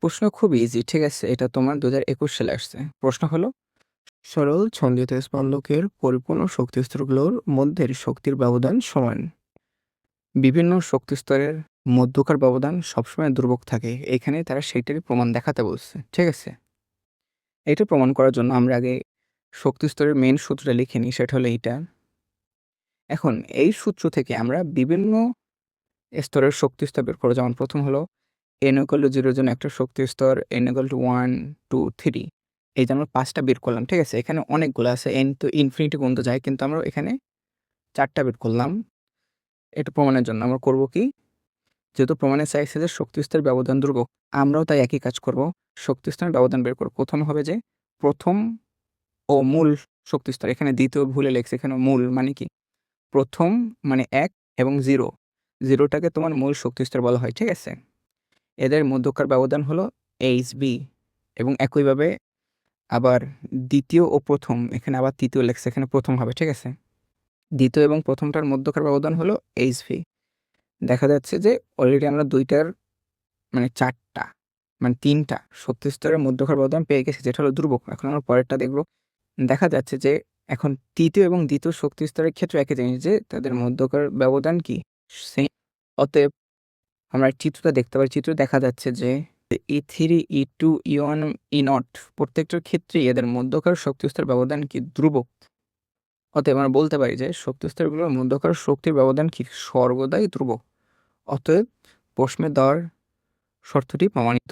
প্রশ্ন খুব ইজি, ঠিক আছে? এটা তোমার 2021 সালে আসছে। প্রশ্ন হলো, সরল ছন্দিত স্পন্দকের পরিপূর্ণ শক্তিস্তরগুলোর মধ্যের শক্তির ব্যবধান সমান। বিভিন্ন শক্তিস্তরের মধ্যকার ব্যবধান সবসময় ধ্রুবক থাকে। এখানে তারা সেইটারই প্রমাণ দেখাতে বলছে, ঠিক আছে? এটা প্রমাণ করার জন্য আমরা আগে শক্তিস্তরের মেইন সূত্রটা লিখে নিই, সেটা হলো এইটা। এখন এই সূত্র থেকে আমরা বিভিন্ন স্তরের শক্তিস্তর বের করব। যেমন প্রথম হলো n = 0 এর জন্য একটা শক্তিস্তর, n = 1, 2, 3, এই যে আমরা 5 টা বের করলাম, ঠিক আছে? এখানে অনেকগুলো আছে, n তো ইনফিনিটি পর্যন্ত যায়, কিন্তু আমরা এখানে 4 টা বের করলাম। এটা প্রমাণের জন্য আমরা করব কি? যেহেতু প্রমাণে চাইছে যে শক্তিস্তরের ব্যবধান ধ্রুবক, আমরাও তাই একই কাজ করব। শক্তিস্তরের ব্যবধান বের করব। প্রথম হবে যে প্রথম ও মূল শক্তিস্তর, এখানে দ্বিতীয় ভুলে লেখছে, এখানে মূল মানে কি? প্রথম মানে 1 এবং 0, 0 টাকে তোমার মূল শক্তিস্তর বলা হয়, ঠিক আছে? এদের মধ্যকার ব্যবধান হলো hb, এবং একইভাবে আবার দ্বিতীয় ও প্রথম, এখানে আবার তৃতীয় লেখছে, এখানে প্রথম হবে, ঠিক আছে? দ্বিতীয় এবং প্রথমটার মধ্যকার ব্যবধান হলো hv। দেখা যাচ্ছে যে অলরেডি আমরা 2টার মানে 4 টা মানে 3 টা শক্তিস্তরের মধ্যকার ব্যবধান পেয়ে গেছি, যেটা হলো ধ্রুবক। এখন আমরা পরেরটা দেখব। দেখা যাচ্ছে যে এখন তৃতীয় এবং দ্বিতীয় শক্তিস্তরের ক্ষেত্রে একই জিনিস, যে তাদের মধ্যকার ব্যবধান কি? সেম। অতএব আমরা চিত্রটা দেখতে পারি। চিত্রে দেখা যাচ্ছে যে E3, E2, E1, E0 প্রত্যেকটার ক্ষেত্রেই এদের মধ্যকার শক্তিস্তর ব্যবধান কি? ধ্রুবক। অতএব আমরা বলতে পারি যে শক্তিস্তরগুলোর মধ্যকার শক্তির ব্যবধান কি? সর্বদাই ধ্রুবক। অতএব প্রশ্নে দেওয়ার শর্তটি প্রমাণিত।